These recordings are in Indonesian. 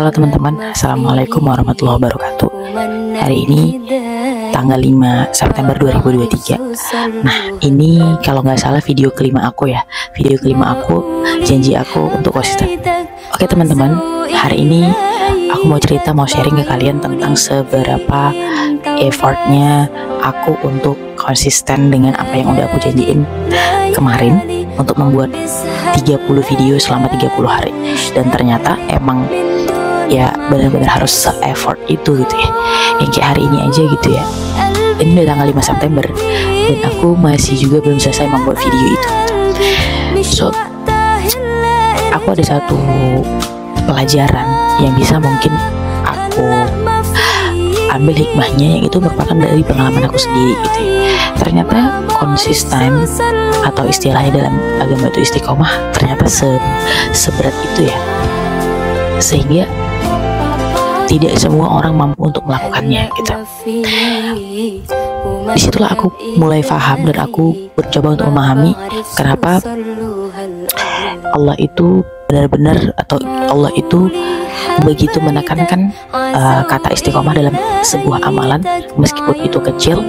Halo teman-teman, Assalamualaikum warahmatullahi wabarakatuh. Hari ini tanggal 5 September 2023. Nah, ini kalau nggak salah video kelima aku ya. Video kelima aku, janji aku untuk konsisten. Oke teman-teman, hari ini aku mau cerita, mau sharing ke kalian tentang seberapa effortnya aku untuk konsisten dengan apa yang udah aku janjiin kemarin untuk membuat 30 video selama 30 hari. Dan ternyata emang ya benar-benar harus se-effort itu gitu ya. Yang kayak hari ini aja gitu ya. Ini udah tanggal 5 September dan aku masih juga belum selesai membuat video itu. So, aku ada satu pelajaran yang bisa mungkin aku ambil hikmahnya, yang itu merupakan dari pengalaman aku sendiri gitu ya. Ternyata konsisten atau istilahnya dalam agama itu istiqomah ternyata seberat itu ya, sehingga tidak semua orang mampu untuk melakukannya gitu. Disitulah aku mulai paham dan aku mencoba untuk memahami kenapa Allah itu benar-benar, atau Allah itu begitu menekankan kata istiqomah dalam sebuah amalan, meskipun itu kecil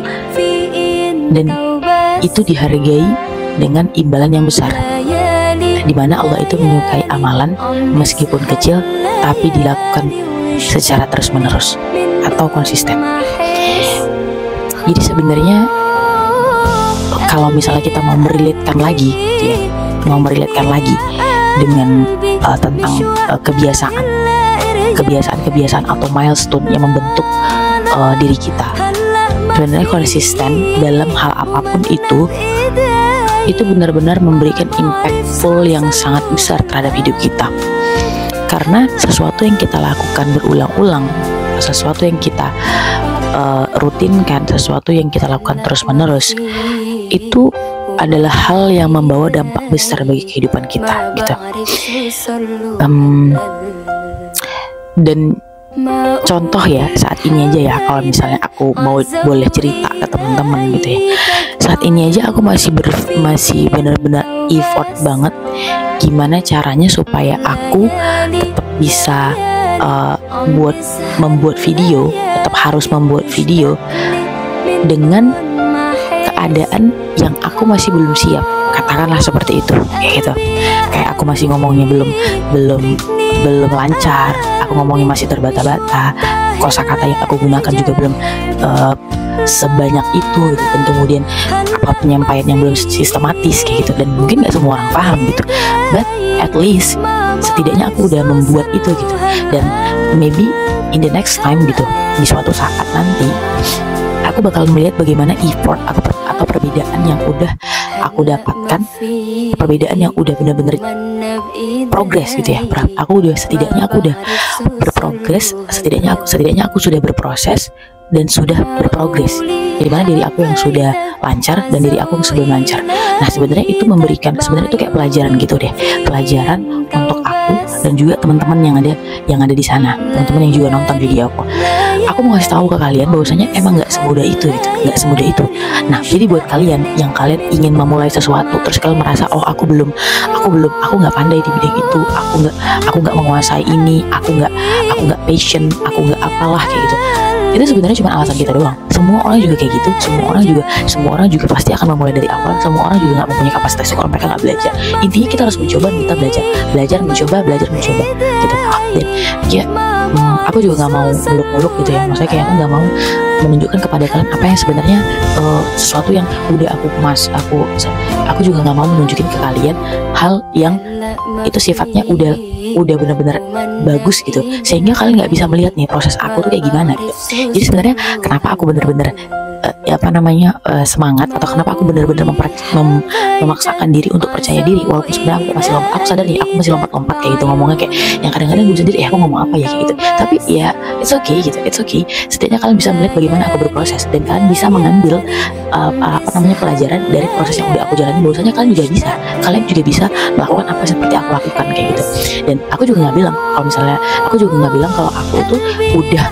dan itu dihargai dengan imbalan yang besar, di mana Allah itu menyukai amalan meskipun kecil tapi dilakukan secara terus-menerus atau konsisten. Jadi sebenarnya kalau misalnya kita mau merelatekan lagi gitu ya, mau merelatekan lagi dengan tentang kebiasaan atau milestone yang membentuk diri kita, sebenarnya konsisten dalam hal apapun itu benar-benar memberikan impactful yang sangat besar terhadap hidup kita. Karena sesuatu yang kita lakukan berulang-ulang, sesuatu yang kita rutinkan, sesuatu yang kita lakukan terus-menerus, itu adalah hal yang membawa dampak besar bagi kehidupan kita gitu. Dan contoh ya, saat ini aja ya, kalau misalnya aku boleh cerita ke teman-teman gitu ya, saat ini aja aku masih benar-benar effort banget gimana caranya supaya aku tetap bisa membuat video, tetap harus membuat video dengan keadaan yang aku masih belum siap, katakanlah seperti itu, kayak gitu. Kayak aku masih ngomongnya belum lancar, aku ngomongnya masih terbata-bata, kosakata yang aku gunakan juga belum sebanyak itu gitu. Dan kemudian apa penyampaian yang belum sistematis kayak gitu, dan mungkin gak semua orang paham gitu, but at least setidaknya aku udah membuat itu gitu. Dan maybe in the next time gitu, di suatu saat nanti aku bakal melihat bagaimana effort atau perbedaan yang udah aku dapatkan, perbedaan yang udah benar-benar progres gitu ya. Setidaknya aku udah berprogres, setidaknya aku sudah berproses dan sudah berprogres, di mana diri aku yang sudah lancar dan diri aku yang sebelum lancar. Nah, sebenarnya itu kayak pelajaran gitu deh, pelajaran untuk aku dan juga teman-teman yang ada di sana, teman-teman yang juga nonton video aku. Aku mau kasih tahu ke kalian bahwasanya emang nggak semudah itu gitu, nggak semudah itu. Nah, jadi buat kalian yang kalian ingin memulai sesuatu terus kalian merasa aku nggak pandai di bidang itu, aku nggak menguasai ini, aku nggak passion, aku nggak apalah kayak gitu. Itu sebenarnya cuma alasan kita doang. Semua orang juga kayak gitu. Semua orang juga pasti akan memulai dari awal. Semua orang juga nggak mempunyai kapasitas kalau mereka nggak belajar. Intinya kita harus mencoba, kita belajar mencoba gitu. Dan ya, aku juga nggak mau muluk-muluk gitu ya. Maksudnya kayak aku nggak mau menunjukkan kepada kalian apa yang sebenarnya sesuatu yang udah aku juga nggak mau menunjukin ke kalian hal yang itu sifatnya udah benar-benar bagus gitu, sehingga kalian nggak bisa melihat nih proses aku tuh kayak gimana gitu. Jadi sebenarnya kenapa aku benar-benar semangat, atau kenapa aku benar-benar memaksakan diri untuk percaya diri walaupun sebenarnya aku sadar nih aku masih lompat-lompat kayak gitu ngomongnya, kayak yang kadang-kadang gue sendiri aku ngomong apa ya kayak gitu. Tapi ya it's okay gitu, it's okay. Setidaknya kalian bisa melihat bagaimana aku berproses dan kalian bisa mengambil pelajaran dari proses yang udah aku jalani, bahwasanya kalian juga bisa melakukan apa seperti aku lakukan kayak gitu. Dan aku juga nggak bilang kalau aku tuh udah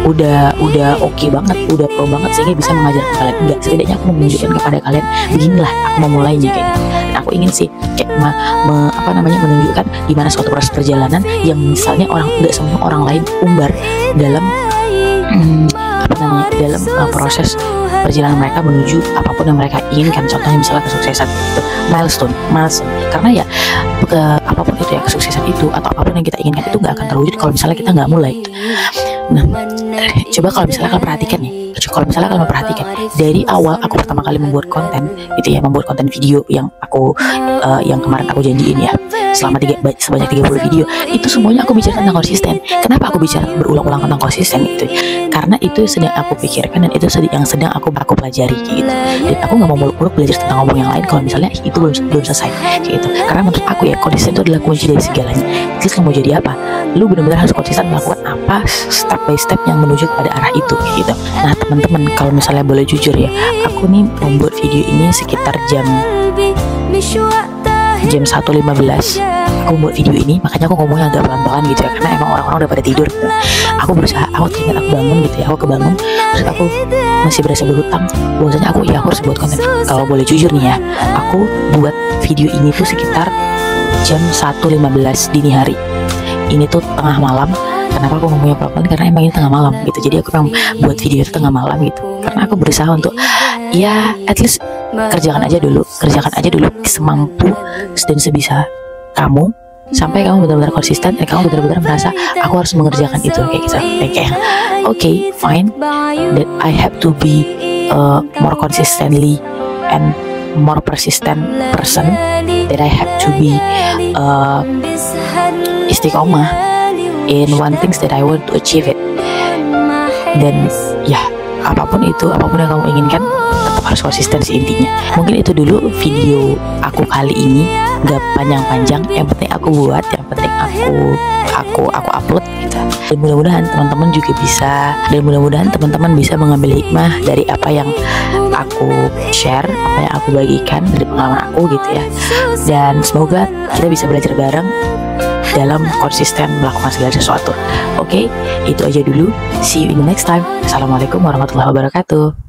udah oke banget, udah pro banget sehingga bisa mengajarkan kalian. Enggak, setidaknya aku mau menunjukkan kepada kalian beginilah aku memulainya kayak gitu. Dan aku ingin sih kayak menunjukkan gimana suatu proses perjalanan yang misalnya nggak semua orang lain umbar dalam dalam proses perjalanan mereka menuju apapun yang mereka inginkan. Contohnya misalnya kesuksesan itu milestone. Karena ya apapun itu ya, kesuksesan itu atau apapun yang kita inginkan itu nggak akan terwujud kalau misalnya kita nggak mulai. Nah, coba kalau misalnya kalian perhatikan nih, dari awal aku pertama kali membuat konten gitu ya, membuat konten video yang kemarin aku janjiin ya, sebanyak 30 video, itu semuanya aku bicara tentang konsisten. Kenapa aku bicara berulang-ulang tentang konsisten itu? Karena itu sedang aku pikirkan dan itu yang sedang aku pelajari gitu. Dan aku nggak mau muluk-muluk belajar tentang ngomong yang lain kalau misalnya itu belum selesai gitu. Karena menurut aku ya, konsisten itu adalah kunci dari segalanya. Jadi lo mau jadi apa, lu benar-benar harus konsisten melakukan apa step by step yang menuju pada arah itu gitu. Nah teman-teman, kalau misalnya boleh jujur ya, aku nih membuat video ini sekitar jam 1.15 aku buat video ini, makanya aku ngomongnya agak pelan-pelan gitu ya, karena emang orang-orang udah pada tidur gitu. Aku berusaha, aku bangun gitu ya, aku kebangun, terus aku masih berasa berhutang bahwasanya aku harus buat konten. Kalau boleh jujur nih ya, aku buat video ini tuh sekitar jam 1.15 dini hari. Ini tuh tengah malam. Kenapa aku ngomongnya pelan-pelan? Karena emang ini tengah malam gitu. Jadi aku memang buat video itu tengah malam gitu. Karena aku berusaha untuk ya at least kerjakan aja dulu semampu dan sebisa kamu sampai kamu benar-benar konsisten dan kamu benar-benar merasa aku harus mengerjakan itu kayak gitu. Kayak okay, fine, that I have to be more consistently and more persistent person, that I have to be istiqomah in one things that I want to achieve it. Dan ya apapun yang kamu inginkan, tetap harus konsistensi intinya. Mungkin itu dulu video aku kali ini, gak panjang-panjang, yang penting aku buat, yang penting aku upload gitu. Dan mudah-mudahan teman-teman juga bisa, dan mudah-mudahan teman-teman bisa mengambil hikmah dari apa yang aku share, apa yang aku bagikan dari pengalaman aku gitu ya. Dan semoga kita bisa belajar bareng dalam konsisten melakukan segala sesuatu. Oke, itu aja dulu. See you in the next time. Assalamualaikum warahmatullahi wabarakatuh.